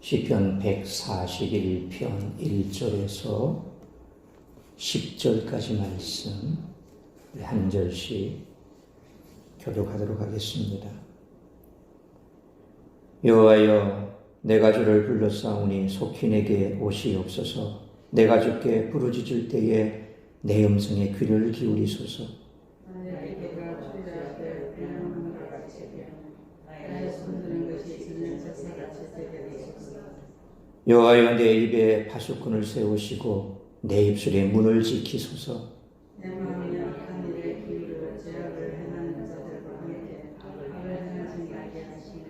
시편 141편 1절에서 10절까지 말씀 한 절씩 교독하도록 하겠습니다. 여호와여, 내가 주를 불렀사오니 속히 내게 오시옵소서. 내가 주께 부르짖을 때에 내 음성에 귀를 기울이소서. 여호와여, 내 입에 파수꾼을 세우시고 내 입술에 문을 지키소서. 내 마음이 악한 일에 기울여 죄악을 행하는 자들과 함께 악을 행하지 말게 하시며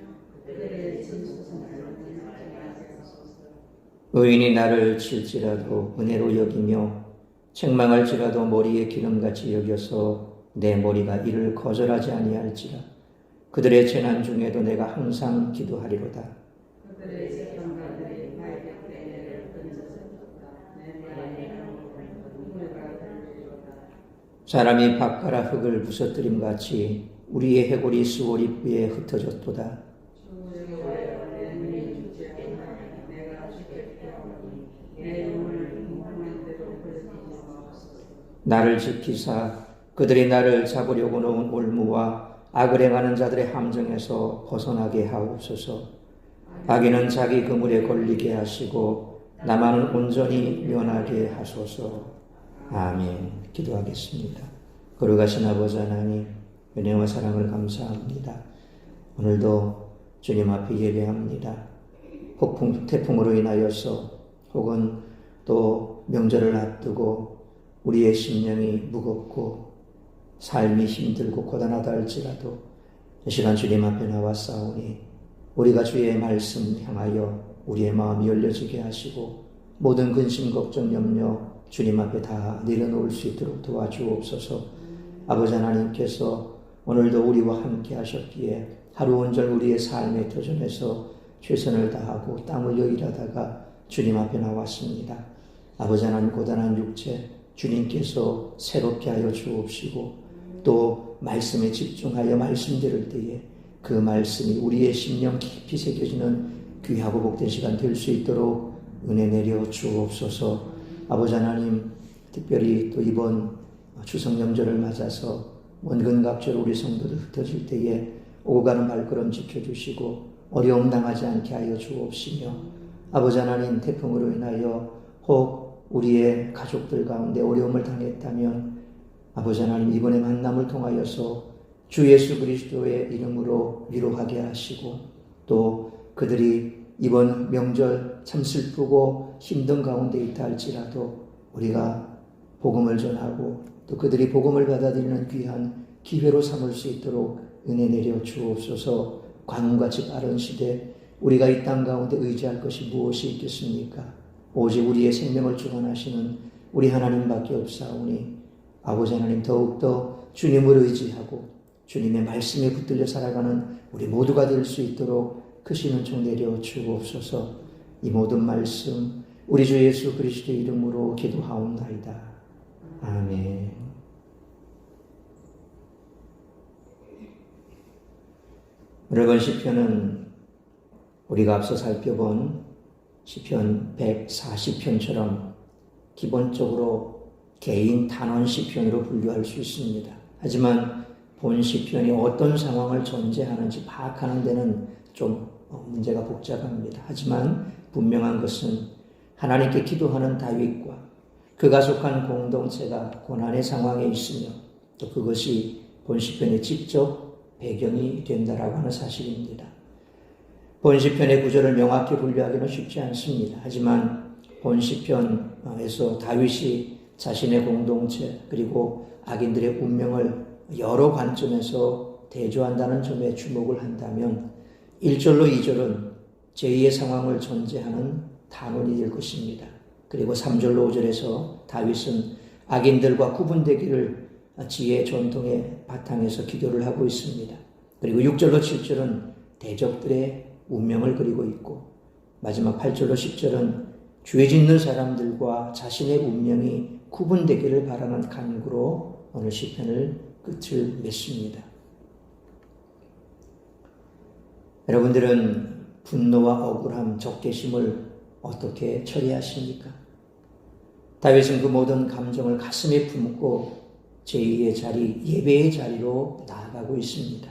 그들의 진소성들을 인하게 하소서. 의인이 나를 칠지라도 은혜로 여기며 책망할지라도 머리에 기름같이 여겨서 내 머리가 이를 거절하지 아니할지라. 그들의 재난 중에도 내가 항상 기도하리로다. 그들의 재판관들이 발격된 애를 던져서다. 내 말에 눈물과 흘리리로다. 사람이 밭가라 흙을 부서뜨림같이 우리의 해골이 수월입에 흩어졌도다. 주 여호와여, 내 눈이 주께 하나니 내가 주께 피하오니 내 눈을 궁금한 대로 흘리지 마옵소서. 나를 지키사 그들이 나를 잡으려고 놓은 올무와 악을 행하는 자들의 함정에서 벗어나게 하옵소서. 악인은 자기 그물에 걸리게 하시고 나만은 온전히 면하게 하소서. 아멘. 기도하겠습니다. 거룩하신 아버지 하나님, 은혜와 사랑을 감사합니다. 오늘도 주님 앞에 예배합니다. 폭풍, 태풍으로 인하여서 혹은 또 명절을 앞두고 우리의 심령이 무겁고 삶이 힘들고 고단하다 할지라도 이 시간 주님 앞에 나왔사오니 우리가 주의 말씀 향하여 우리의 마음이 열려지게 하시고 모든 근심, 걱정, 염려 주님 앞에 다 내려놓을 수 있도록 도와주옵소서. 아버지 하나님께서 오늘도 우리와 함께 하셨기에 하루 온전 우리의 삶의 도전에서 최선을 다하고 땀 흘려 일하다가 주님 앞에 나왔습니다. 아버지 하나님, 고단한 육체 주님께서 새롭게 하여 주옵시고 또 말씀에 집중하여 말씀 들을 때에 그 말씀이 우리의 심령 깊이 새겨지는 귀하고 복된 시간 될 수 있도록 은혜 내려 주옵소서. 아버지 하나님, 특별히 또 이번 추석 명절을 맞아서 원근각적으로 우리 성도들 흩어질 때에 오고 가는 발걸음 지켜주시고 어려움 당하지 않게 하여 주옵시며, 아버지 하나님, 태풍으로 인하여 혹 우리의 가족들 가운데 어려움을 당했다면 아버지 하나님, 이번에 만남을 통하여서 주 예수 그리스도의 이름으로 위로하게 하시고 또 그들이 이번 명절 참 슬프고 힘든 가운데 있다 할지라도 우리가 복음을 전하고 또 그들이 복음을 받아들이는 귀한 기회로 삼을 수 있도록 은혜 내려 주옵소서. 광운같이 빠른 시대 우리가 이 땅 가운데 의지할 것이 무엇이 있겠습니까? 오직 우리의 생명을 주관하시는 우리 하나님밖에 없사오니 아버지 하나님, 더욱더 주님을 의지하고 주님의 말씀에 붙들려 살아가는 우리 모두가 될 수 있도록 크신 은총 내려 주옵소서. 이 모든 말씀 우리 주 예수 그리스도의 이름으로 기도하옵나이다. 아멘. 오늘 시편은 우리가 앞서 살펴본 시편 140편처럼 기본적으로 개인 단원 시편으로 분류할 수 있습니다. 하지만 본 시편이 어떤 상황을 전제하는지 파악하는 데는 좀 문제가 복잡합니다. 하지만 분명한 것은 하나님께 기도하는 다윗과 그가 속한 공동체가 고난의 상황에 있으며 또 그것이 본 시편의 직접 배경이 된다라고 하는 사실입니다. 본 시편의 구절을 명확히 분류하기는 쉽지 않습니다. 하지만 본 시편에서 다윗이 자신의 공동체 그리고 악인들의 운명을 여러 관점에서 대조한다는 점에 주목을 한다면 1절로 2절은 제2의 상황을 전제하는 단원이 될 것입니다. 그리고 3절로 5절에서 다윗은 악인들과 구분되기를 지혜의 전통의 바탕에서 기도를 하고 있습니다. 그리고 6절로 7절은 대적들의 운명을 그리고 있고 마지막 8절로 10절은 죄 짓는 사람들과 자신의 운명이 구분되기를 바라는 간구로 오늘 시편을 끝을 맺습니다. 여러분들은 분노와 억울함, 적개심을 어떻게 처리하십니까? 다윗은 그 모든 감정을 가슴에 품고 제2의 자리, 예배의 자리로 나아가고 있습니다.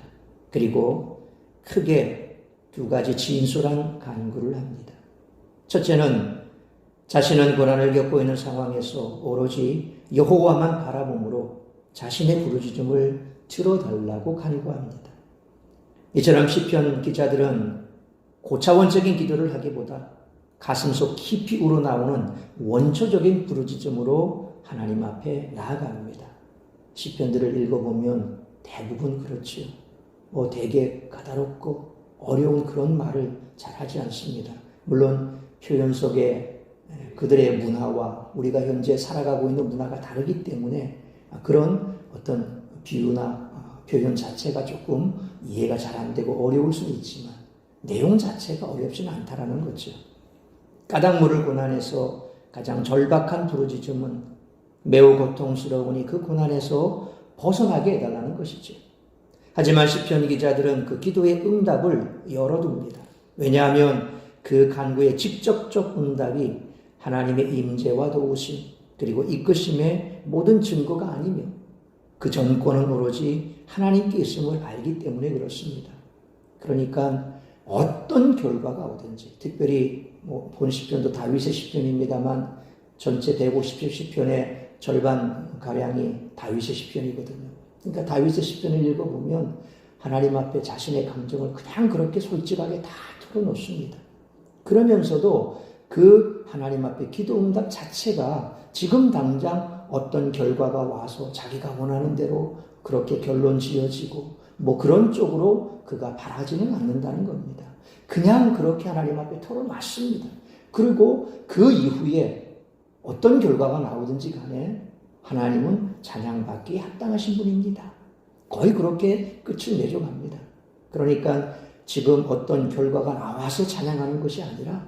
그리고 크게 두 가지 진솔한 간구를 합니다. 첫째는 자신은 고난을 겪고 있는 상황에서 오로지 여호와만 바라봄으로 자신의 부르짖음을 들어달라고 간구합니다. 이처럼 시편 기자들은 고차원적인 기도를 하기보다 가슴속 깊이 우러나오는 원초적인 부르짖음으로 하나님 앞에 나아갑니다. 시편들을 읽어보면 대부분 그렇지요. 되게 까다롭고 어려운 그런 말을 잘 하지 않습니다. 물론 표현 속에 그들의 문화와 우리가 현재 살아가고 있는 문화가 다르기 때문에 그런 어떤 비유나 표현 자체가 조금 이해가 잘 안 되고 어려울 수는 있지만 내용 자체가 어렵지는 않다라는 거죠. 까닭 모를 고난에서 가장 절박한 부르짖음은 매우 고통스러우니 그 고난에서 벗어나게 해달라는 것이죠. 하지만 시편 기자들은 그 기도의 응답을 열어둡니다. 왜냐하면 그 간구의 직접적 응답이 하나님의 임재와 도우심 그리고 이끄심의 모든 증거가 아니며 그 전권은 오로지 하나님께 있음을 알기 때문에 그렇습니다. 그러니까 어떤 결과가 오든지 특별히 본 시편도 다윗의 시편입니다만 전체 150편 시편의 절반가량이 다윗의 시편이거든요. 그러니까 다윗의 시편을 읽어보면 하나님 앞에 자신의 감정을 그냥 그렇게 솔직하게 다 털어놓습니다. 그러면서도 그 하나님 앞에 기도 응답 자체가 지금 당장 어떤 결과가 와서 자기가 원하는 대로 그렇게 결론 지어지고 그런 쪽으로 그가 바라지는 않는다는 겁니다. 그냥 그렇게 하나님 앞에 털어놨습니다. 그리고 그 이후에 어떤 결과가 나오든지 간에 하나님은 찬양받기에 합당하신 분입니다. 거의 그렇게 끝을 내줘갑니다. 그러니까 지금 어떤 결과가 나와서 찬양하는 것이 아니라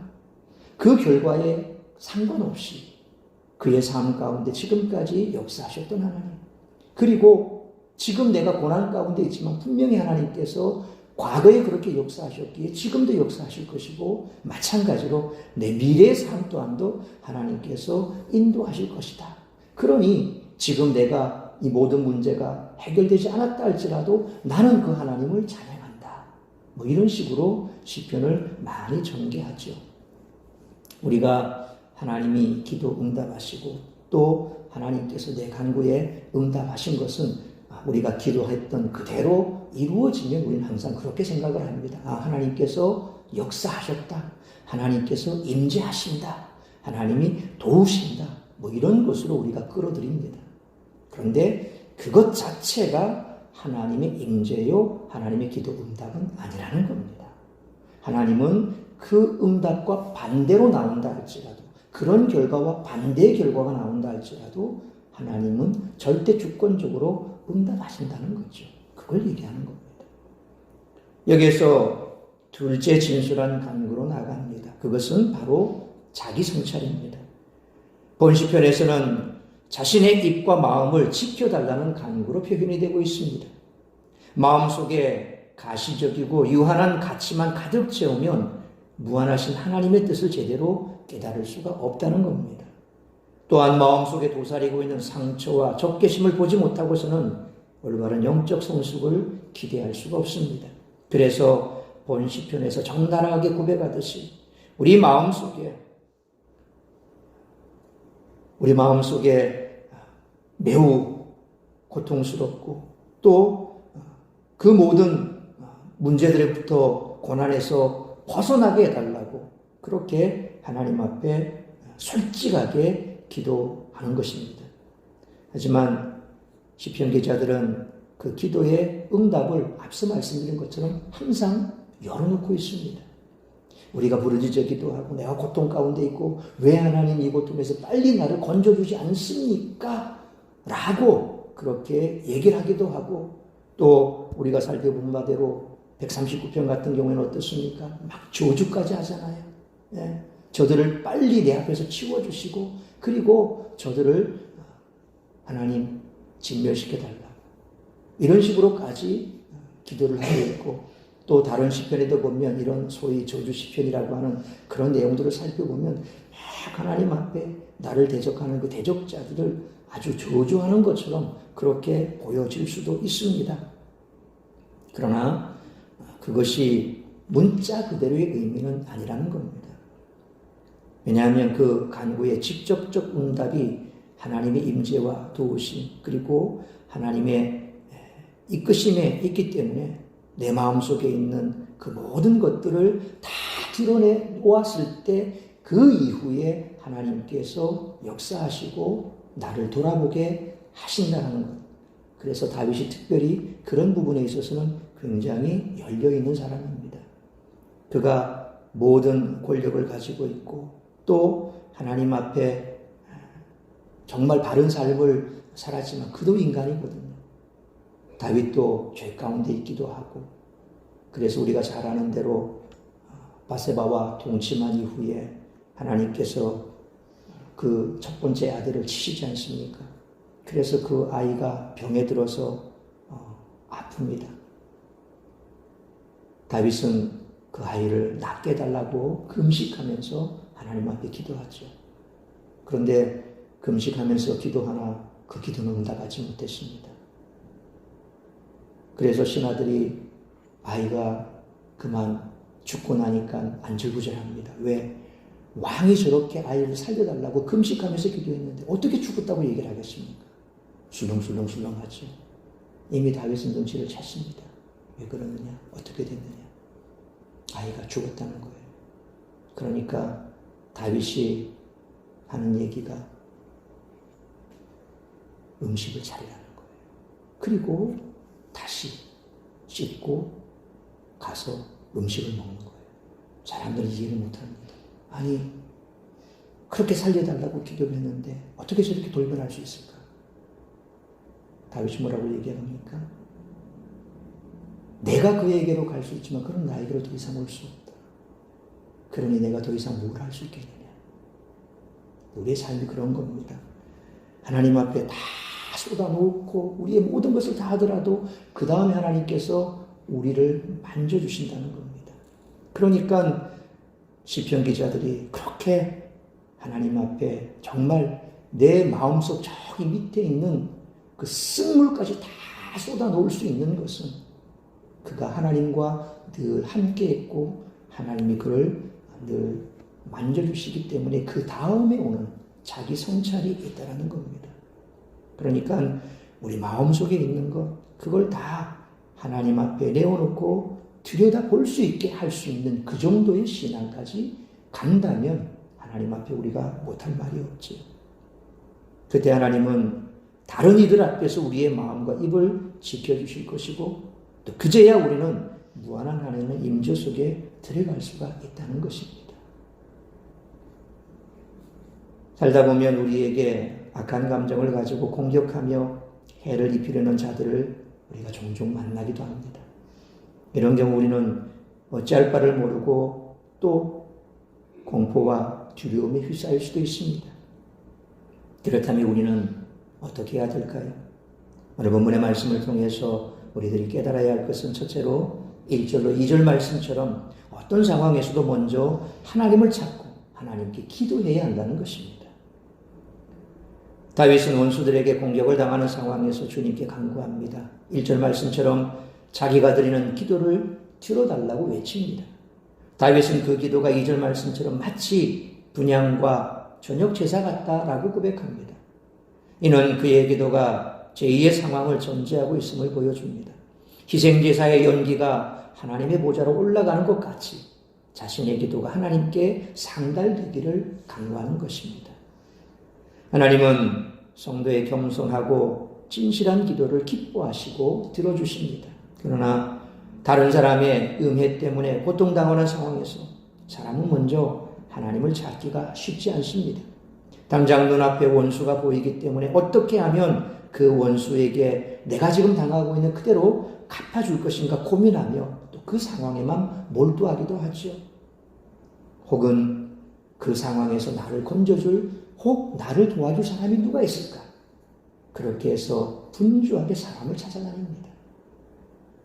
그 결과에 상관없이 그의 삶 가운데 지금까지 역사하셨던 하나님, 그리고 지금 내가 고난 가운데 있지만 분명히 하나님께서 과거에 그렇게 역사하셨기에 지금도 역사하실 것이고 마찬가지로 내 미래의 삶 또한도 하나님께서 인도하실 것이다. 그러니 지금 내가 이 모든 문제가 해결되지 않았다 할지라도 나는 그 하나님을 찬양한다. 이런 식으로 시편을 많이 전개하죠. 우리가 하나님이 기도 응답하시고 또 하나님께서 내 간구에 응답하신 것은 우리가 기도했던 그대로 이루어지면 우리는 항상 그렇게 생각을 합니다. 하나님께서 역사하셨다. 하나님께서 임재하신다. 하나님이 도우신다. 이런 것으로 우리가 끌어들입니다. 그런데 그것 자체가 하나님의 임재요, 하나님의 기도 응답은 아니라는 겁니다. 하나님은 그 응답과 반대로 나온다 할지라도, 그런 결과와 반대의 결과가 나온다 할지라도 하나님은 절대 주권적으로 응답하신다는 거죠. 그걸 얘기하는 겁니다. 여기에서 둘째 진술한 간구로 나갑니다. 그것은 바로 자기 성찰입니다. 본 시편에서는 자신의 입과 마음을 지켜달라는 간구로 표현이 되고 있습니다. 마음속에 가시적이고 유한한 가치만 가득 채우면 무한하신 하나님의 뜻을 제대로 깨달을 수가 없다는 겁니다. 또한 마음속에 도사리고 있는 상처와 적개심을 보지 못하고서는 올바른 영적 성숙을 기대할 수가 없습니다. 그래서 본 시편에서 적나라하게 고백하듯이 우리 마음속에 매우 고통스럽고 또 그 모든 문제들부터 고난에서 벗어나게 해달라고 그렇게 하나님 앞에 솔직하게 기도하는 것입니다. 하지만 시편 기자들은 그 기도의 응답을 앞서 말씀드린 것처럼 항상 열어놓고 있습니다. 우리가 부르짖기도 하고 내가 고통 가운데 있고 왜 하나님 이 고통에서 빨리 나를 건져주지 않습니까? 라고 그렇게 얘기를 하기도 하고 또 우리가 살펴본 바대로 139편 같은 경우에는 어떻습니까? 막 저주까지 하잖아요. 저들을 빨리 내 앞에서 치워주시고 그리고 저들을 하나님 진멸시켜달라. 이런 식으로까지 기도를 하고 있고 또 다른 시편에도 보면 이런 소위 저주 시편이라고 하는 그런 내용들을 살펴보면 막 하나님 앞에 나를 대적하는 그 대적자들을 아주 저주하는 것처럼 그렇게 보여질 수도 있습니다. 그러나 그것이 문자 그대로의 의미는 아니라는 겁니다. 왜냐하면 그 간구의 직접적 응답이 하나님의 임재와 도우심 그리고 하나님의 이끄심에 있기 때문에 내 마음속에 있는 그 모든 것들을 다 드러내놓았을 때 그 이후에 하나님께서 역사하시고 나를 돌아보게 하신다는 것. 그래서 다윗이 특별히 그런 부분에 있어서는 굉장히 열려있는 사람입니다. 그가 모든 권력을 가지고 있고 또 하나님 앞에 정말 바른 삶을 살았지만 그도 인간이거든요. 다윗도 죄 가운데 있기도 하고 그래서 우리가 잘 아는 대로 바세바와 동침한 이후에 하나님께서 그 첫 번째 아들을 치시지 않습니까? 그래서 그 아이가 병에 들어서 아픕니다. 다윗은 그 아이를 낫게 해달라고 금식하면서 하나님 앞에 기도하죠. 그런데 금식하면서 기도하나 그 기도는 응답하지 못했습니다. 그래서 신하들이 아이가 그만 죽고 나니까 안절부절합니다. 왜? 왕이 저렇게 아이를 살려달라고 금식하면서 기도했는데 어떻게 죽었다고 얘기를 하겠습니까? 술렁술렁술렁하죠. 이미 다윗은 눈치를 챘습니다. 왜 그러느냐? 어떻게 됐느냐? 아이가 죽었다는 거예요. 그러니까 다윗이 하는 얘기가 음식을 차리라는 거예요. 그리고 다시 씻고 가서 음식을 먹는 거예요. 사람들은 이해를 못합니다. 아니 그렇게 살려달라고 기도를 했는데 어떻게 저렇게 돌변할 수 있을까? 다윗이 뭐라고 얘기합니까? 내가 그에게로 갈 수 있지만 그는 나에게로 더 이상 올 수 없다. 그러니 내가 더 이상 뭘 할 수 있겠느냐? 우리의 삶이 그런 겁니다. 하나님 앞에 다 쏟아놓고 우리의 모든 것을 다 하더라도 그 다음에 하나님께서 우리를 만져주신다는 겁니다. 그러니까 시편 기자들이 그렇게 하나님 앞에 정말 내 마음속 저기 밑에 있는 그 쓴물까지 다 쏟아놓을 수 있는 것은 그가 하나님과 늘 함께했고 하나님이 그를 늘 만져주시기 때문에 그 다음에 오는 자기 성찰이 있다라는 겁니다. 그러니까 우리 마음속에 있는 것 그걸 다 하나님 앞에 내어놓고 들여다볼 수 있게 할 수 있는 그 정도의 신앙까지 간다면 하나님 앞에 우리가 못할 말이 없지요. 그때 하나님은 다른 이들 앞에서 우리의 마음과 입을 지켜주실 것이고 또 그제야 우리는 무한한 하나님의 임재 속에 들어갈 수가 있다는 것입니다. 살다 보면 우리에게 악한 감정을 가지고 공격하며 해를 입히려는 자들을 우리가 종종 만나기도 합니다. 이런 경우 우리는 어찌할 바를 모르고 또 공포와 두려움에 휩싸일 수도 있습니다. 그렇다면 우리는 어떻게 해야 될까요? 오늘 본문의 말씀을 통해서 우리들이 깨달아야 할 것은 첫째로 1절로 2절 말씀처럼 어떤 상황에서도 먼저 하나님을 찾고 하나님께 기도해야 한다는 것입니다. 다윗은 원수들에게 공격을 당하는 상황에서 주님께 간구합니다. 1절 말씀처럼 자기가 드리는 기도를 들어달라고 외칩니다. 다윗은 그 기도가 2절 말씀처럼 마치 분향과 저녁 제사 같다라고 고백합니다. 이는 그의 기도가 제2의 상황을 전제하고 있음을 보여줍니다. 희생제사의 연기가 하나님의 보좌로 올라가는 것 같이 자신의 기도가 하나님께 상달되기를 간구하는 것입니다. 하나님은 성도의 겸손하고 진실한 기도를 기뻐하시고 들어주십니다. 그러나 다른 사람의 음해 때문에 고통당하는 상황에서 사람은 먼저 하나님을 찾기가 쉽지 않습니다. 당장 눈앞에 원수가 보이기 때문에 어떻게 하면 그 원수에게 내가 지금 당하고 있는 그대로 갚아줄 것인가 고민하며 또 그 상황에만 몰두하기도 하죠. 혹은 그 상황에서 나를 건져줄 혹 나를 도와줄 사람이 누가 있을까? 그렇게 해서 분주하게 사람을 찾아다닙니다.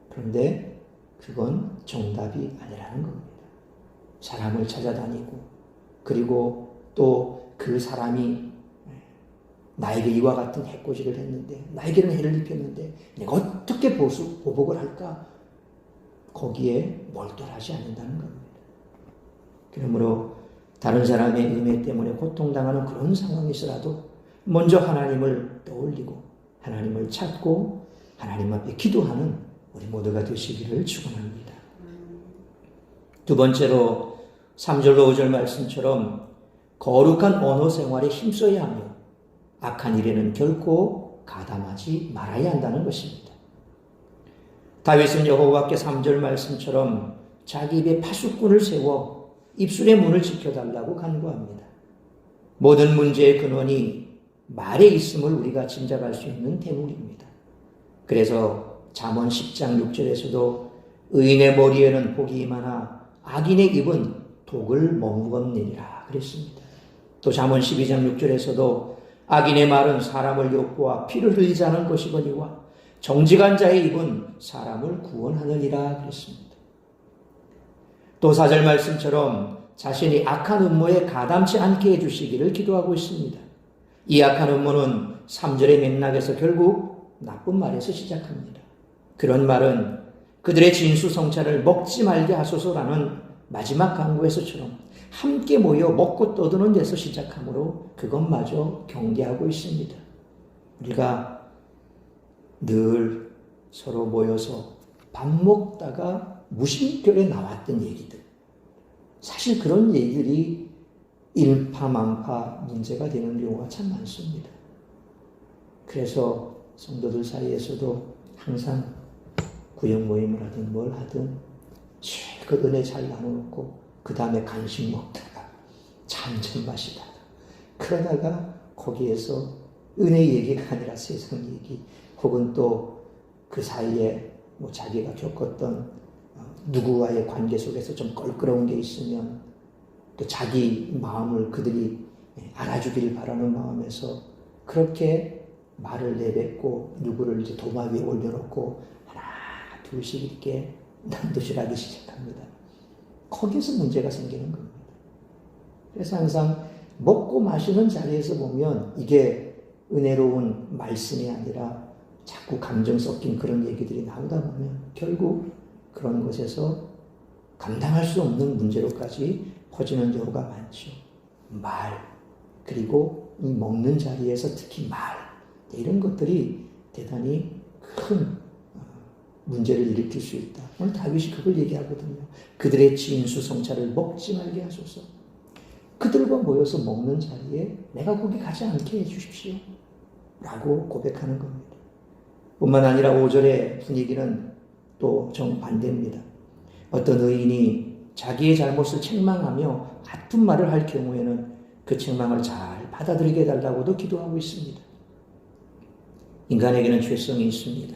그런데 그건 정답이 아니라는 겁니다. 사람을 찾아다니고 그리고 또 그 사람이 나에게 이와 같은 해코지를 했는데 나에게는 해를 입혔는데 내가 어떻게 보복을 할까? 거기에 몰두하지 않는다는 겁니다. 그러므로 다른 사람의 음해 때문에 고통당하는 그런 상황에서라도 먼저 하나님을 떠올리고 하나님을 찾고 하나님 앞에 기도하는 우리 모두가 되시기를 축원합니다. 두 번째로 3절과 5절 말씀처럼 거룩한 언어 생활에 힘써야 하며 악한 일에는 결코 가담하지 말아야 한다는 것입니다. 다윗은 여호와께 3절 말씀처럼 자기 입에 파수꾼을 세워 입술의 문을 지켜달라고 간구합니다. 모든 문제의 근원이 말에 있음을 우리가 짐작할 수 있는 대목입니다. 그래서 잠언 10장 6절에서도 의인의 머리에는 복이 임하나 악인의 입은 독을 머무었느니라 그랬습니다. 또 잠언 12장 6절에서도 악인의 말은 사람을 욕보아 피를 흘리지 않은 것이거니와 정직한 자의 입은 사람을 구원하느니라 그랬습니다. 또 4절 말씀처럼 자신이 악한 음모에 가담치 않게 해주시기를 기도하고 있습니다. 이 악한 음모는 3절의 맥락에서 결국 나쁜 말에서 시작합니다. 그런 말은 그들의 진수성찬을 먹지 말게 하소서라는 마지막 간구에서처럼 함께 모여 먹고 떠드는 데서 시작하므로 그것마저 경계하고 있습니다. 우리가 늘 서로 모여서 밥 먹다가 무심결에 나왔던 얘기들, 사실 그런 얘기들이 일파만파 문제가 되는 경우가 참 많습니다. 그래서 성도들 사이에서도 항상 구역 모임을 하든 뭘 하든 그 은혜 잘 나눠놓고 그 다음에 간식 먹다가 잔잔 마시다가 그러다가 거기에서 은혜 얘기가 아니라 세상 얘기 혹은 또 그 사이에 뭐 자기가 겪었던 누구와의 관계 속에서 좀 껄끄러운 게 있으면 또 자기 마음을 그들이 알아주기를 바라는 마음에서 그렇게 말을 내뱉고 누구를 이제 도마 위에 올려놓고 하나 둘씩 이렇게 난도질하기 시작합니다. 거기서 문제가 생기는 겁니다. 그래서 항상 먹고 마시는 자리에서 보면 이게 은혜로운 말씀이 아니라 자꾸 감정 섞인 그런 얘기들이 나오다 보면 결국 그런 것에서 감당할 수 없는 문제로까지 퍼지는 경우가 많죠. 말, 그리고 이 먹는 자리에서 특히 말, 이런 것들이 대단히 큰 문제를 일으킬 수 있다. 오늘 다윗이 그걸 얘기하거든요. 그들의 진수성찬을 먹지 말게 하소서. 그들과 모여서 먹는 자리에 내가 거기 가지 않게 해주십시오. 라고 고백하는 겁니다. 뿐만 아니라 5절의 분위기는 또 정반대입니다. 어떤 의인이 자기의 잘못을 책망하며 아픈 말을 할 경우에는 그 책망을 잘 받아들이게 해달라고도 기도하고 있습니다. 인간에게는 죄성이 있습니다.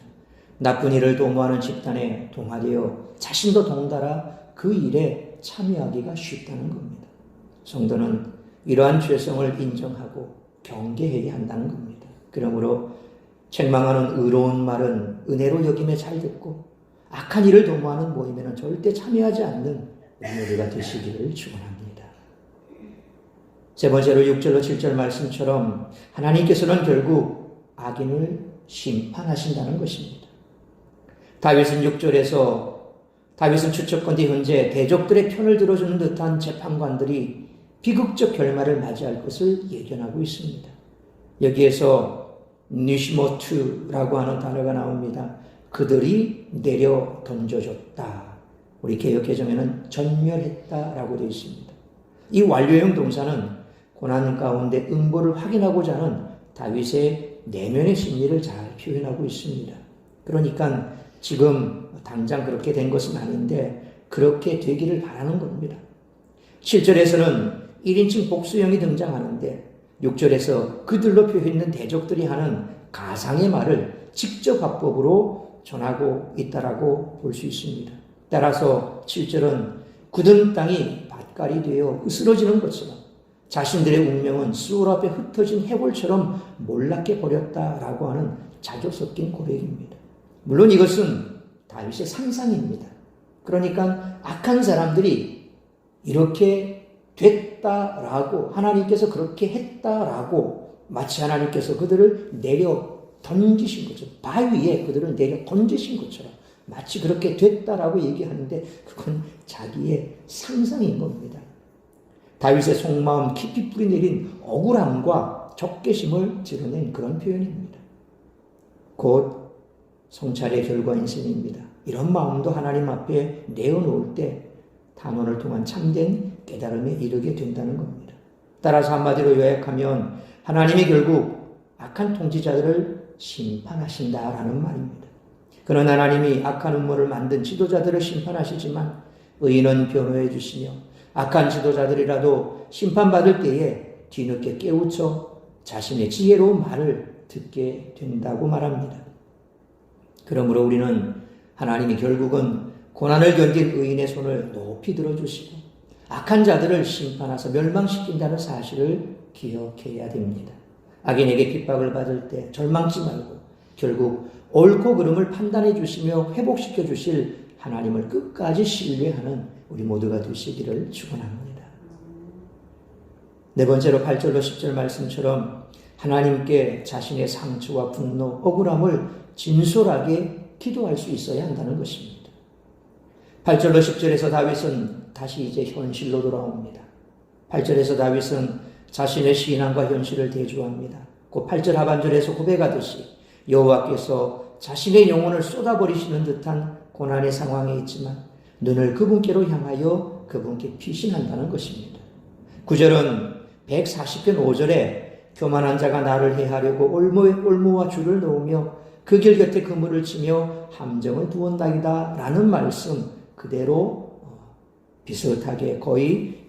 나쁜 일을 도모하는 집단에 동화되어 자신도 동달아 그 일에 참여하기가 쉽다는 겁니다. 성도는 이러한 죄성을 인정하고 경계해야 한다는 겁니다. 그러므로 책망하는 의로운 말은 은혜로 여김에 잘 듣고 악한 일을 도모하는 모임에는 절대 참여하지 않는 우리가 되시기를 축원합니다. 세 번째로 6절로 7절 말씀처럼 하나님께서는 결국 악인을 심판하신다는 것입니다. 다윗은 6절에서 다윗은 추측컨대 현재 대적들의 편을 들어주는 듯한 재판관들이 비극적 결말을 맞이할 것을 예견하고 있습니다. 여기에서 니시모트라고 하는 단어가 나옵니다. 그들이 내려 던져줬다. 우리 개역 개정에는 전멸했다라고 되어 있습니다. 이 완료형 동사는 고난 가운데 응보를 확인하고자 하는 다윗의 내면의 심리를 잘 표현하고 있습니다. 그러니까 지금 당장 그렇게 된 것은 아닌데 그렇게 되기를 바라는 겁니다. 7절에서는 1인칭 복수형이 등장하는데 6절에서 그들로 표현된 대적들이 하는 가상의 말을 직접 화법으로 전하고 있다라고 볼 수 있습니다. 따라서 7절은 굳은 땅이 밭갈이 되어 으스러지는 것처럼 자신들의 운명은 수월 앞에 흩어진 해골처럼 몰락해 버렸다라고 하는 자조 섞인 고백입니다. 물론 이것은 다윗의 상상입니다. 그러니까 악한 사람들이 이렇게 됐다라고, 하나님께서 그렇게 했다라고 마치 하나님께서 그들을 내려 던지신 것처럼, 바위에 그들을 내려 던지신 것처럼 마치 그렇게 됐다라고 얘기하는데 그건 자기의 상상인 겁니다. 다윗의 속마음 깊이 뿌리내린 억울함과 적개심을 드러낸 그런 표현입니다. 곧 성찰의 결과인 셈입니다. 이런 마음도 하나님 앞에 내어놓을 때 단원을 통한 참된 깨달음에 이르게 된다는 겁니다. 따라서 한마디로 요약하면 하나님이 결국 악한 통치자들을 심판하신다라는 말입니다. 그런 하나님이 악한 음모를 만든 지도자들을 심판하시지만 의인은 변호해 주시며 악한 지도자들이라도 심판받을 때에 뒤늦게 깨우쳐 자신의 지혜로운 말을 듣게 된다고 말합니다. 그러므로 우리는 하나님이 결국은 고난을 견딘 의인의 손을 높이 들어주시고 악한 자들을 심판하사 멸망시킨다는 사실을 기억해야 됩니다. 악인에게 핍박을 받을 때 절망치 말고 결국 옳고 그름을 판단해 주시며 회복시켜 주실 하나님을 끝까지 신뢰하는 우리 모두가 되시기를 축원합니다. 네 번째로 8절로 10절 말씀처럼 하나님께 자신의 상처와 분노, 억울함을 진솔하게 기도할 수 있어야 한다는 것입니다. 8절로 10절에서 다윗은 다시 이제 현실로 돌아옵니다. 8절에서 다윗은 자신의 신앙과 현실을 대조합니다. 그 8절 하반절에서 고백하듯이 여호와께서 자신의 영혼을 쏟아버리시는 듯한 고난의 상황에 있지만 눈을 그분께로 향하여 그분께 피신한다는 것입니다. 9절은 140편 5절에 교만한 자가 나를 해하려고 올무와 줄을 놓으며 그 길 곁에 그물을 치며 함정을 두었나이다 라는 말씀 그대로 비슷하게 거의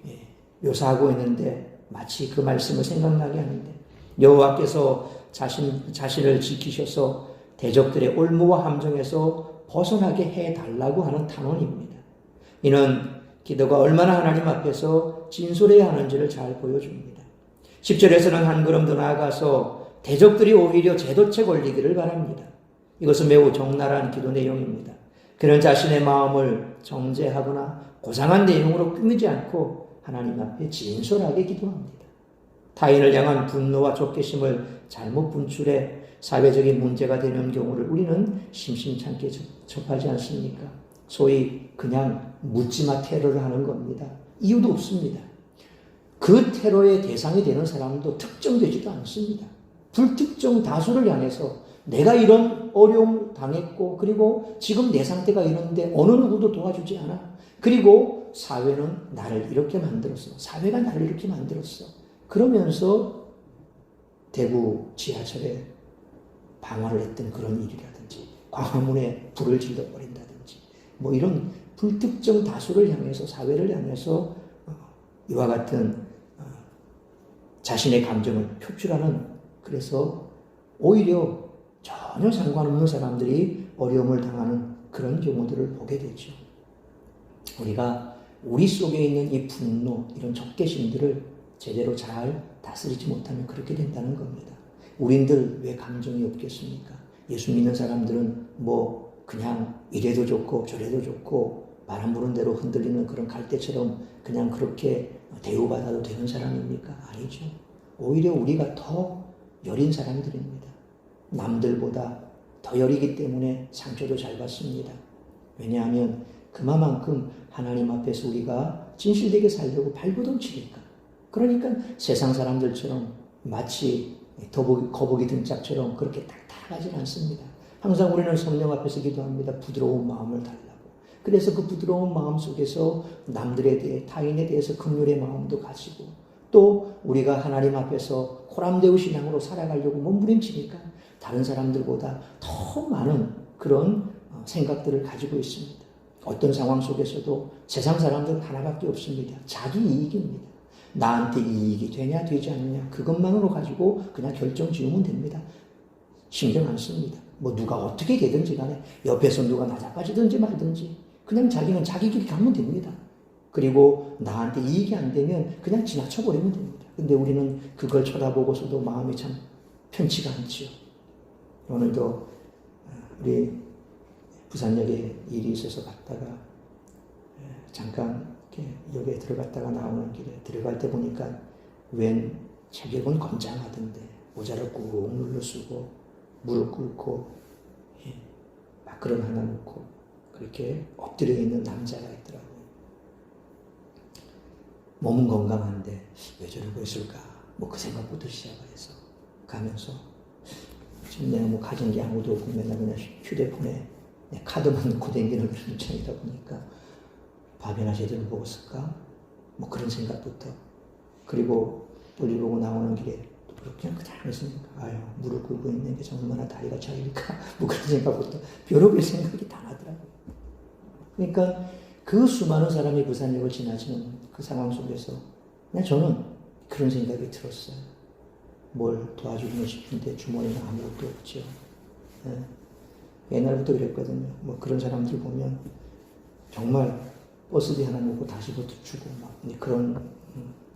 묘사하고 있는데 마치 그 말씀을 생각나게 하는데 여호와께서 자신을 지키셔서 대적들의 올무와 함정에서 벗어나게 해달라고 하는 탄원입니다. 이는 기도가 얼마나 하나님 앞에서 진솔해야 하는지를 잘 보여줍니다. 10절에서는 한 걸음 더 나아가서 대적들이 오히려 제도체 걸리기를 바랍니다. 이것은 매우 적나라한 기도 내용입니다. 그는 자신의 마음을 정죄하거나 고상한 내용으로 꾸미지 않고 하나님 앞에 진솔하게 기도합니다. 타인을 향한 분노와 적개심을 잘못 분출해 사회적인 문제가 되는 경우를 우리는 심심찮게 접하지 않습니까? 소위 그냥 묻지마 테러를 하는 겁니다. 이유도 없습니다. 그 테러의 대상이 되는 사람도 특정되지도 않습니다. 불특정 다수를 향해서 내가 이런 어려움 당했고 그리고 지금 내 상태가 이런데 어느 누구도 도와주지 않아. 그리고 사회는 나를 이렇게 만들었어. 사회가 나를 이렇게 만들었어. 그러면서 대구 지하철에 방화를 했던 그런 일이라든지 광화문에 불을 질러버린다든지 뭐 이런 불특정 다수를 향해서 사회를 향해서 이와 같은 자신의 감정을 표출하는 그래서 오히려 전혀 상관없는 사람들이 어려움을 당하는 그런 경우들을 보게 되죠. 우리가 우리 속에 있는 이 분노, 이런 적개심들을 제대로 잘 다스리지 못하면 그렇게 된다는 겁니다. 우린들 왜 감정이 없겠습니까? 예수 믿는 사람들은 뭐 그냥 이래도 좋고 저래도 좋고 바람 부는 대로 흔들리는 그런 갈대처럼 그냥 그렇게 대우받아도 되는 사람입니까? 아니죠. 오히려 우리가 더 여린 사람들입니다. 남들보다 더 여리기 때문에 상처도 잘 받습니다. 왜냐하면 그만큼 하나님 앞에서 우리가 진실되게 살려고 발버둥치니까. 그러니까 세상 사람들처럼 마치 거북이 등짝처럼 그렇게 딱딱하진 않습니다. 항상 우리는 성령 앞에서 기도합니다. 부드러운 마음을 달라고. 그래서 그 부드러운 마음 속에서 남들에 대해 타인에 대해서 긍휼의 마음도 가지고 또 우리가 하나님 앞에서 코람데우 신앙으로 살아가려고 몸부림치니까 다른 사람들보다 더 많은 그런 생각들을 가지고 있습니다. 어떤 상황 속에서도 세상 사람들은 하나밖에 없습니다. 자기 이익입니다. 나한테 이익이 되냐 되지 않느냐 그것만으로 가지고 그냥 결정 지으면 됩니다. 신경 안 씁니다. 뭐 누가 어떻게 되든지 간에 옆에서 누가 나자빠지든지 말든지 그냥 자기는 자기 길 가면 됩니다. 그리고 나한테 이익이 안 되면 그냥 지나쳐버리면 됩니다. 근데 우리는 그걸 쳐다보고서도 마음이 참 편치가 않지요. 오늘도 우리 부산역에 일이 있어서 갔다가 잠깐 이렇게 여기에 들어갔다가 나오는 길에 들어갈 때 보니까 웬 체격은 건장하던데 모자를 꾹 눌러 쓰고 무릎 꿇고 밥그릇 하나 놓고 그렇게 엎드려 있는 남자가 있더라고요. 몸은 건강한데 왜 저러고 있을까? 뭐 그 생각부터 시작을 해서 가면서 지금 내가 뭐 가진 게 아무도 없고 맨날 그냥 휴대폰에 내 카드만 넣고 다니는 그런 입장이다 보니까 밥이나 제대로 먹었을까? 뭐 그런 생각부터. 그리고 볼일 보고 나오는 길에 또 그렇게 그냥 했으니까 아유 무릎 꿇고 있는 게 얼마나 다리가 차일까? 뭐 그런 생각부터 별의별 생각이 다 나더라고요. 그러니까 그 수많은 사람이 부산역을 지나치는 그 상황 속에서 그냥 저는 그런 생각이 들었어요. 뭘 도와주고 싶은데 주머니는 아무것도 없죠. 옛날부터 그랬거든요. 뭐 그런 사람들 보면 정말 버스비 하나 놓고 다시부터 주고 막 그런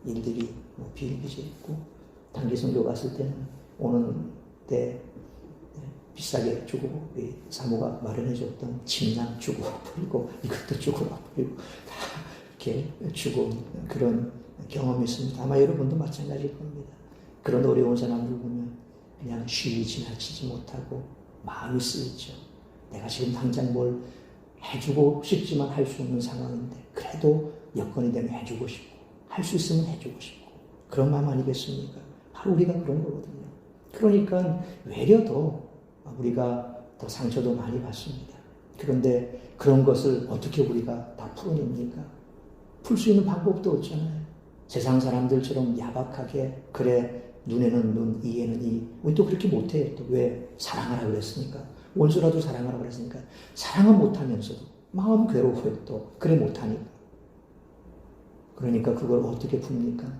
일들이 뭐 비일비재 있고 단기 선교 갔을 때는 오는 때 비싸게 주고 사모가 마련해줬던 침낭 주고 버리고 이것도 주고 버리고 다 이렇게 주고 그런 경험이 있습니다. 아마 여러분도 마찬가지일 겁니다. 그런 어려운 사람들 보면 그냥 쉬이 지나치지 못하고 마음이 쓰이죠. 내가 지금 당장 뭘 해주고 싶지만 할 수 없는 상황인데 그래도 여건이 되면 해주고 싶고 할 수 있으면 해주고 싶고 그런 마음 아니겠습니까? 바로 우리가 그런 거거든요. 그러니까 외려 더 우리가 더 상처도 많이 받습니다. 그런데 그런 것을 어떻게 우리가 다 풀어냅니까? 풀 수 있는 방법도 없잖아요. 세상 사람들처럼 야박하게 그래 눈에는 눈, 이에는 이. 우리 또 그렇게 못해. 또 왜? 사랑하라 그랬으니까. 원수라도 사랑하라 그랬으니까. 사랑은 못하면서도 마음 괴로워요. 또 그래 못하니까. 그러니까 그걸 어떻게 풉니까?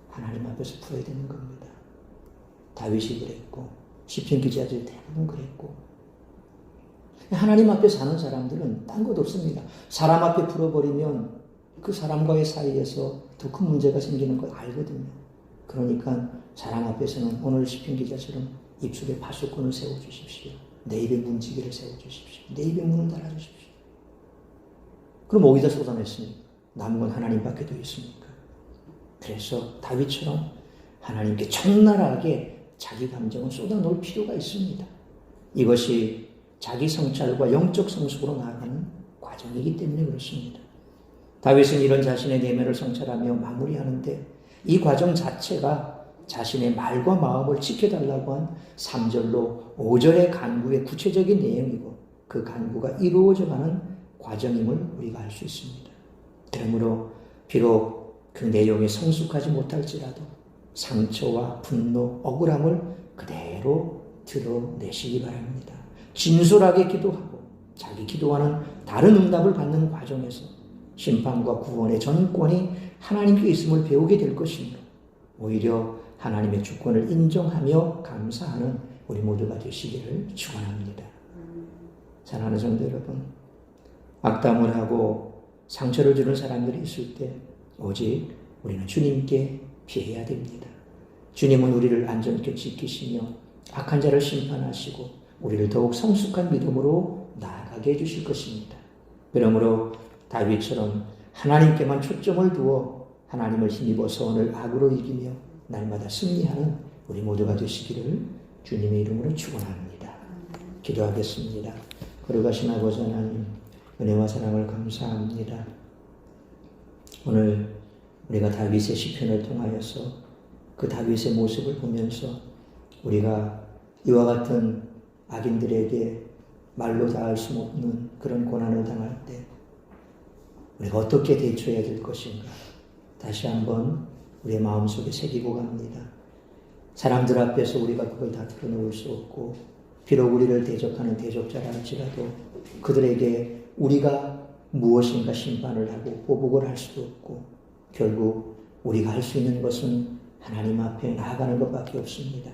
하나님 앞에서 풀어야 되는 겁니다. 다윗이 그랬고 시편 기자들 대부분 그랬고 하나님 앞에 사는 사람들은 딴 것 없습니다. 사람 앞에 풀어버리면 그 사람과의 사이에서 더 큰 문제가 생기는 걸 알거든요. 그러니까 사람 앞에서는 오늘 시편 기자처럼 입술에 파수꾼을 세워주십시오. 내 입에 문지기를 세워주십시오. 내 입에 문을 달아주십시오. 그럼 어디다 쏟아냈습니까? 남은 건 하나님밖에 더 있습니까? 그래서 다윗처럼 하나님께 적나라하게 자기 감정을 쏟아놓을 필요가 있습니다. 이것이 자기 성찰과 영적 성숙으로 나아가는 과정이기 때문에 그렇습니다. 다윗은 이런 자신의 내면을 성찰하며 마무리하는데 이 과정 자체가 자신의 말과 마음을 지켜달라고 한 3절로 5절의 간구의 구체적인 내용이고 그 간구가 이루어져가는 과정임을 우리가 알 수 있습니다. 그러므로 비록 그 내용이 성숙하지 못할지라도 상처와 분노, 억울함을 그대로 드러내시기 바랍니다. 진솔하게 기도하고 자기 기도와는 다른 응답을 받는 과정에서 심판과 구원의 전권이 하나님께 있음을 배우게 될 것이므로 오히려 하나님의 주권을 인정하며 감사하는 우리 모두가 되시기를 축원합니다. 사랑하는 성도 여러분, 악담을 하고 상처를 주는 사람들이 있을 때 오직 우리는 주님께 피해야 됩니다. 주님은 우리를 안전하게 지키시며 악한 자를 심판하시고 우리를 더욱 성숙한 믿음으로 나아가게 해주실 것입니다. 그러므로 다윗처럼 하나님께만 초점을 두어 하나님을 힘입어서 오늘 악으로 이기며 날마다 승리하는 우리 모두가 되시기를 주님의 이름으로 축원합니다. 기도하겠습니다. 거룩하신 아버지 하나님, 은혜와 사랑을 감사합니다. 오늘 우리가 다윗의 시편을 통하여서 그 다윗의 모습을 보면서 우리가 이와 같은 악인들에게 말로 닿을 수 없는 그런 고난을 당할 때 우리가 어떻게 대처해야 될 것인가 다시 한번 우리의 마음속에 새기고 갑니다. 사람들 앞에서 우리가 그걸 다 드러놓을 수 없고 비록 우리를 대적하는 대적자라 할지라도 그들에게 우리가 무엇인가 심판을 하고 보복을 할 수도 없고 결국 우리가 할 수 있는 것은 하나님 앞에 나아가는 것밖에 없습니다.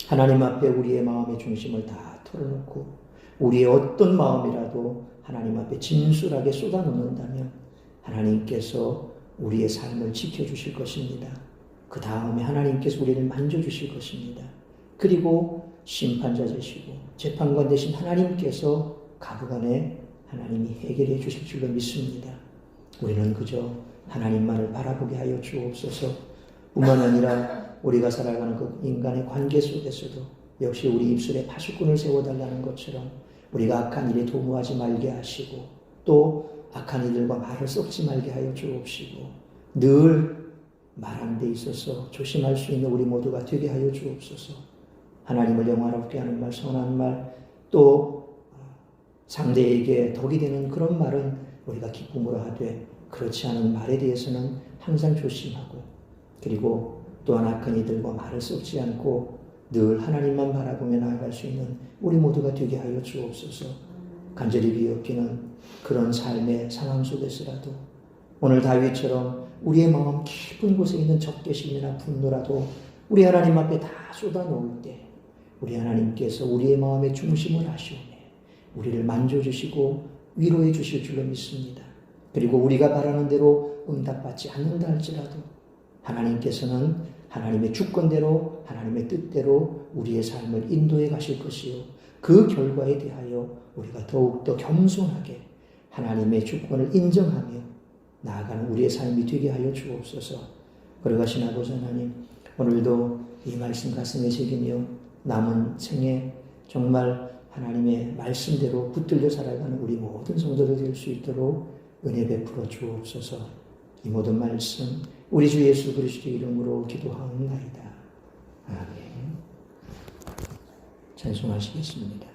하나님 앞에 우리의 마음의 중심을 다 털어놓고 우리의 어떤 마음이라도 하나님 앞에 진솔하게 쏟아놓는다면 하나님께서 우리의 삶을 지켜주실 것입니다. 그 다음에 하나님께서 우리를 만져주실 것입니다. 그리고 심판자 되시고 재판관 되신 하나님께서 가부간에 하나님이 해결해 주실 줄로 믿습니다. 우리는 그저 하나님만을 바라보게 하여 주옵소서. 뿐만 아니라 우리가 살아가는 그 인간의 관계 속에서도 역시 우리 입술에 파수꾼을 세워달라는 것처럼 우리가 악한 일에 도모하지 말게 하시고 또 악한 이들과 말을 섞지 말게 하여 주옵시고 늘 말하는 데 있어서 조심할 수 있는 우리 모두가 되게 하여 주옵소서. 하나님을 영화롭게 하는 말, 선한 말, 또 상대에게 덕이 되는 그런 말은 우리가 기쁨으로 하되 그렇지 않은 말에 대해서는 항상 조심하고 그리고 또한 악한 이들과 말을 섞지 않고 늘 하나님만 바라보며 나아갈 수 있는 우리 모두가 되게 하여 주옵소서. 간절히 비옵기는 그런 삶의 상황 속에서라도 오늘 다윗처럼 우리의 마음 깊은 곳에 있는 적개심이나 분노라도 우리 하나님 앞에 다 쏟아놓을 때 우리 하나님께서 우리의 마음의 중심을 아시오매 우리를 만져주시고 위로해 주실 줄로 믿습니다. 그리고 우리가 바라는 대로 응답받지 않는다 할지라도 하나님께서는 하나님의 주권대로 하나님의 뜻대로 우리의 삶을 인도해 가실 것이요 그 결과에 대하여 우리가 더욱더 겸손하게 하나님의 주권을 인정하며 나아가는 우리의 삶이 되게 하여 주옵소서. 거룩하신 아버지 하나님, 오늘도 이 말씀 가슴에 새기며 남은 생에 정말 하나님의 말씀대로 붙들려 살아가는 우리 모든 성도들 될 수 있도록 은혜 베풀어 주옵소서. 이 모든 말씀 우리 주 예수 그리스도의 이름으로 기도하옵나이다. 아멘. 찬송하시겠습니다.